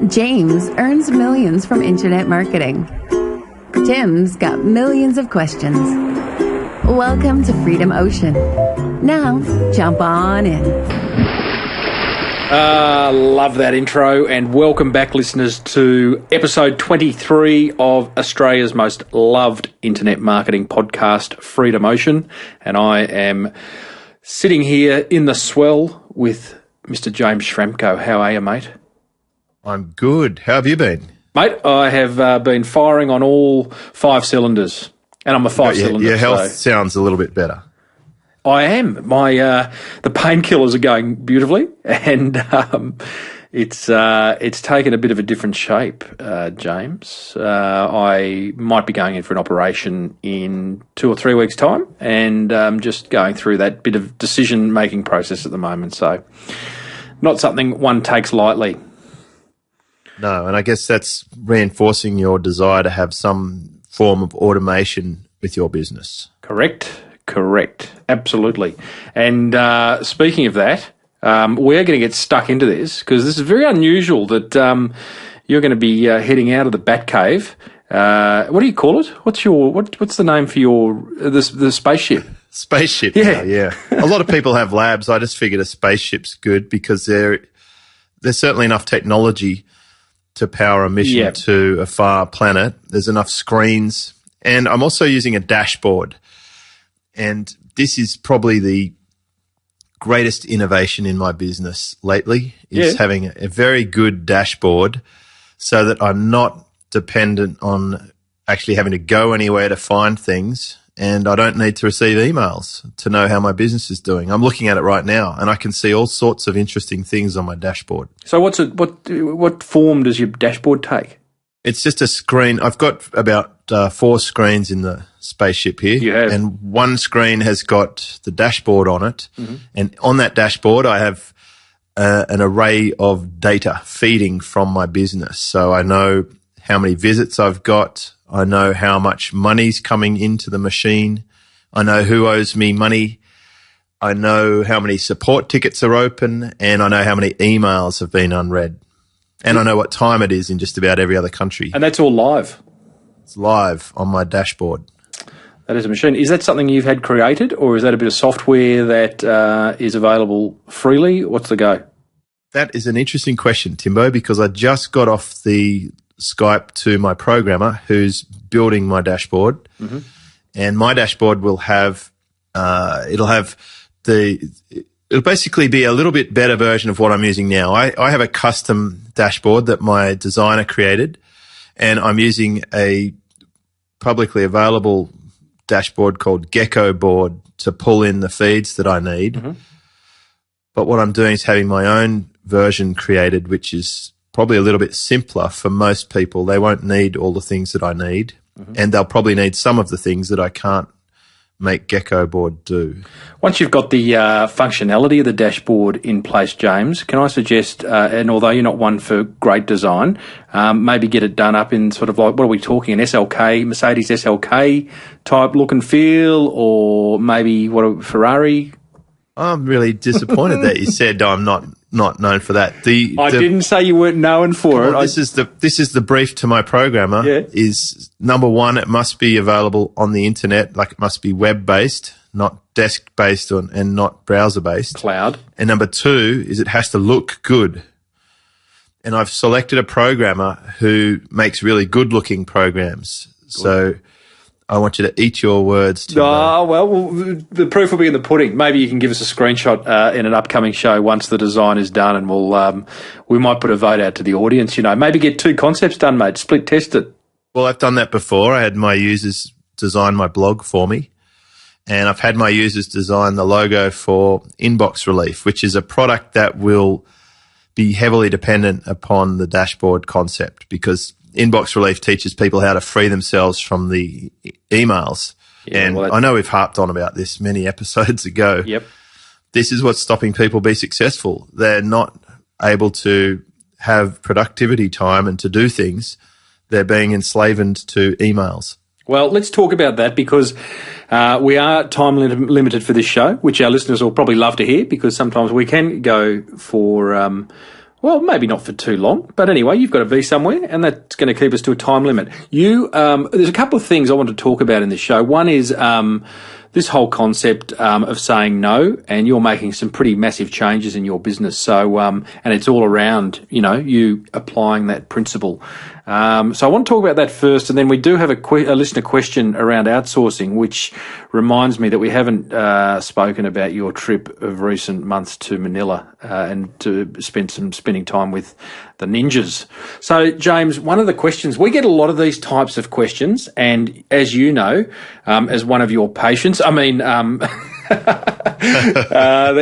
James earns millions from internet marketing. Tim's got millions of questions. Welcome to Freedom Ocean. Now, jump on in. Love that intro, and welcome back, listeners, to episode 23 of Australia's most loved internet marketing podcast, Freedom Ocean. And I am sitting here in the swell with Mr. James Schramko. How are you, mate? I'm good. How have you been? Mate, I have been firing on all 5 cylinders, and I'm a 5-cylinder. Your health sounds a little bit better. I am. The painkillers are going beautifully, and it's taken a bit of a different shape, James. I might be going in for an operation in 2 or 3 weeks' time, and just going through that bit of decision-making process at the moment. So, not something one takes lightly. No, and I guess that's reinforcing your desire to have some form of automation with your business. Correct. Absolutely. And speaking of that, we're going to get stuck into this because this is very unusual that you're going to be heading out of the Batcave. What do you call it? What's the name for your the spaceship? Spaceship. Yeah. A lot of people have labs. I just figured a spaceship's good because there's certainly enough technology to power a mission to a far planet. There's enough screens, and I'm also using a dashboard. And this is probably the greatest innovation in my business lately, is having a very good dashboard so that I'm not dependent on actually having to go anywhere to find things, and I don't need to receive emails to know how my business is doing. I'm looking at it right now, and I can see all sorts of interesting things on my dashboard. So what form does your dashboard take? It's just a screen. I've got about 4 screens in the spaceship here. You have. And one screen has got the dashboard on it. Mm-hmm. And on that dashboard, I have an array of data feeding from my business. So I know how many visits I've got. I know how much money's coming into the machine. I know who owes me money. I know how many support tickets are open. And I know how many emails have been unread. And I know what time it is in just about every other country. And that's all live? It's live on my dashboard. That is a machine. Is that something you've had created, or is that a bit of software that is available freely? What's the go? That is an interesting question, Timbo, because I just got off the Skype to my programmer who's building my dashboard. Mm-hmm. And my dashboard will have, it'll basically be a little bit better version of what I'm using now. I have a custom dashboard that my designer created, and I'm using a publicly available dashboard called Gecko Board to pull in the feeds that I need. Mm-hmm. But what I'm doing is having my own version created, which is probably a little bit simpler for most people. They won't need all the things that I need, and they'll probably need some of the things that I can't make Gecko Board do. Once you've got the functionality of the dashboard in place, James, can I suggest, and although you're not one for great design, maybe get it done up in sort of like, what are we talking, an SLK, Mercedes SLK type look and feel, or maybe Ferrari? I'm really disappointed that you said I'm not known for that. I didn't say you weren't known for it. This is the brief to my programmer. Yeah. Is number one, it must be available on the internet, like it must be web based, not desk based, and not browser based. Cloud. And number 2 is it has to look good. And I've selected a programmer who makes really good looking programs. Good. So I want you to eat your words. Well, the proof will be in the pudding. Maybe you can give us a screenshot in an upcoming show once the design is done, and we might put a vote out to the audience. Maybe get 2 concepts done, mate. Split test it. Well, I've done that before. I had my users design my blog for me, and I've had my users design the logo for Inbox Relief, which is a product that will be heavily dependent upon the dashboard concept, because Inbox Relief teaches people how to free themselves from the emails. Yeah, and I know we've harped on about this many episodes ago. Yep. This is what's stopping people be successful. They're not able to have productivity time and to do things. They're being enslaved to emails. Well, let's talk about that, because we are time limited for this show, which our listeners will probably love to hear, because sometimes we can go for Well, maybe not for too long, but anyway, you've got to be somewhere, and that's going to keep us to a time limit. There's a couple of things I want to talk about in this show. One is this whole concept of saying no, and you're making some pretty massive changes in your business. So, and it's all around, you applying that principle. So I want to talk about that first, and then we do have a listener question around outsourcing, which reminds me that we haven't spoken about your trip of recent months to Manila and to spending time with the ninjas. So, James, one of the questions, we get a lot of these types of questions, and as you know, as one of your patients, that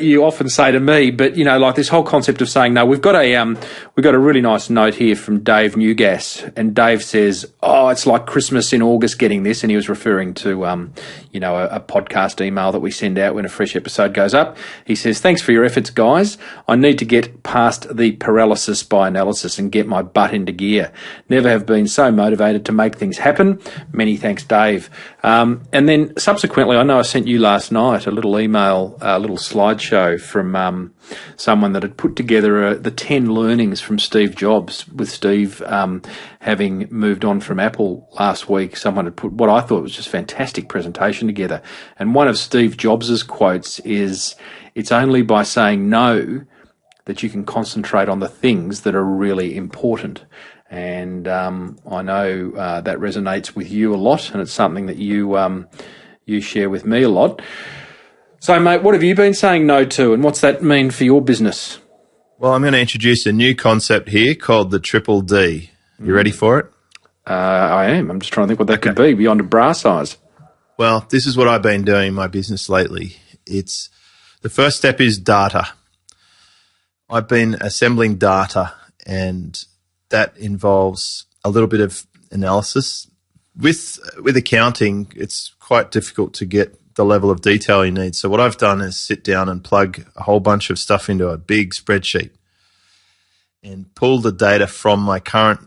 you often say to me, but like this whole concept of saying no. We've got a really nice note here from Dave Newgas, and Dave says, "Oh, it's like Christmas in August getting this," and he was referring to a podcast email that we send out when a fresh episode goes up. He says, "Thanks for your efforts, guys. I need to get past the paralysis by analysis and get my butt into gear. Never have been so motivated to make things happen. Many thanks, Dave." And then subsequently, I know I sent you last night a little email, a little slideshow from someone that had put together the 10 learnings from Steve Jobs, with Steve having moved on from Apple last week. Someone had put what I thought was just fantastic presentation together. And one of Steve Jobs's quotes is, "It's only by saying no that you can concentrate on the things that are really important." And I know that resonates with you a lot, and it's something that you share with me a lot. So, mate, what have you been saying no to, and what's that mean for your business? Well, I'm going to introduce a new concept here called the Triple D. You ready for it? I am. I'm just trying to think what that could be beyond a bra size. Well, this is what I've been doing in my business lately. The first step is data. I've been assembling data, and that involves a little bit of analysis. With accounting, it's quite difficult to get the level of detail you need. So what I've done is sit down and plug a whole bunch of stuff into a big spreadsheet and pull the data from my current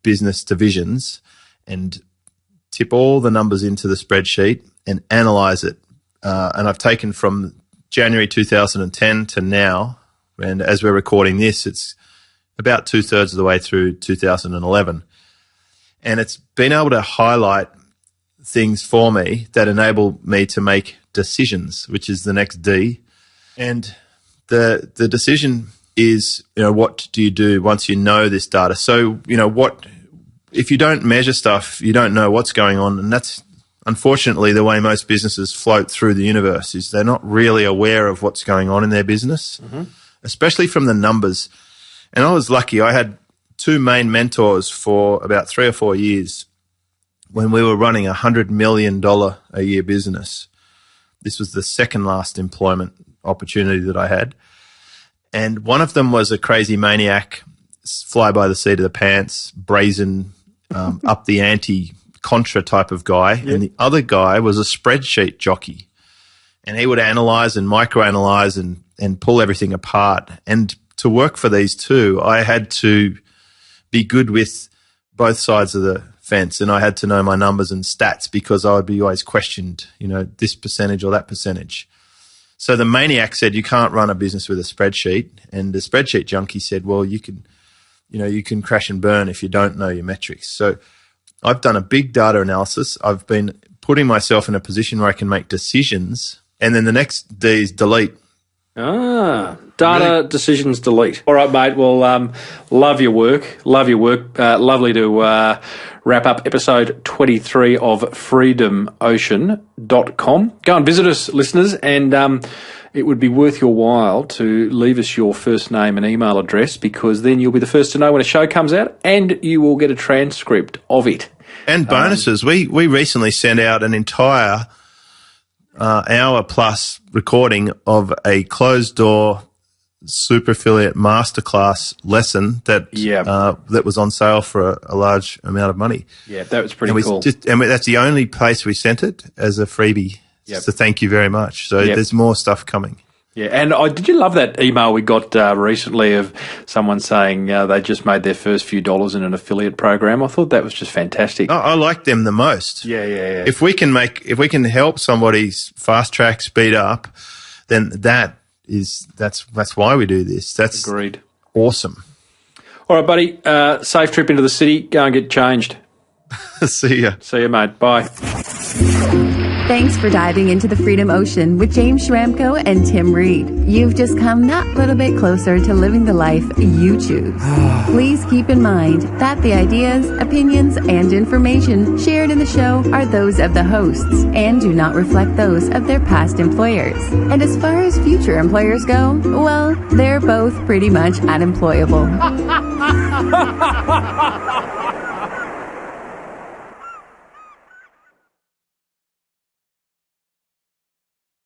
business divisions and tip all the numbers into the spreadsheet and analyze it. And I've taken from January 2010 to now, and as we're recording this, it's about 2/3 of the way through 2011. And it's been able to highlight things for me that enable me to make decisions, which is the next D. And the decision is, what do you do once you know this data? So, if you don't measure stuff, you don't know what's going on. And that's unfortunately the way most businesses float through the universe, is they're not really aware of what's going on in their business, especially from the numbers. And I was lucky. I had two main mentors for about 3 or 4 years when we were running a $100 million a year business. This was the second last employment opportunity that I had. And one of them was a crazy maniac, fly by the seat of the pants, brazen, up the ante, contra type of guy. Yep. And the other guy was a spreadsheet jockey. And he would analyze and microanalyze and pull everything apart. And to work for these two, I had to be good with both sides of the fence, and I had to know my numbers and stats, because I would be always questioned, this percentage or that percentage. So the maniac said, you can't run a business with a spreadsheet. And the spreadsheet junkie said, well, you can crash and burn if you don't know your metrics. So I've done a big data analysis. I've been putting myself in a position where I can make decisions. And then the next D is delete. Data, decisions, delete. All right, mate. Well, love your work. Lovely to wrap up episode 23 of freedomocean.com. Go and visit us, listeners, and it would be worth your while to leave us your first name and email address, because then you'll be the first to know when a show comes out, and you will get a transcript of it. And bonuses. We recently sent out an entire hour-plus recording of a closed-door super affiliate masterclass lesson that was on sale for a large amount of money. Yeah, that was pretty cool. That's the only place we sent it as a freebie. Yep. So thank you very much. So there's more stuff coming. Yeah, and did you love that email we got recently of someone saying they just made their first few dollars in an affiliate program? I thought that was just fantastic. I like them the most. Yeah. If we can help somebody fast track, speed up, then that's why we do this. That's agreed. Awesome. All right, buddy. Safe trip into the city. Go and get changed. See ya. See you, mate. Bye. Thanks for diving into the Freedom Ocean with James Schramko and Tim Reed. You've just come that little bit closer to living the life you choose. Please keep in mind that the ideas, opinions, and information shared in the show are those of the hosts and do not reflect those of their past employers. And as far as future employers go, well, they're both pretty much unemployable.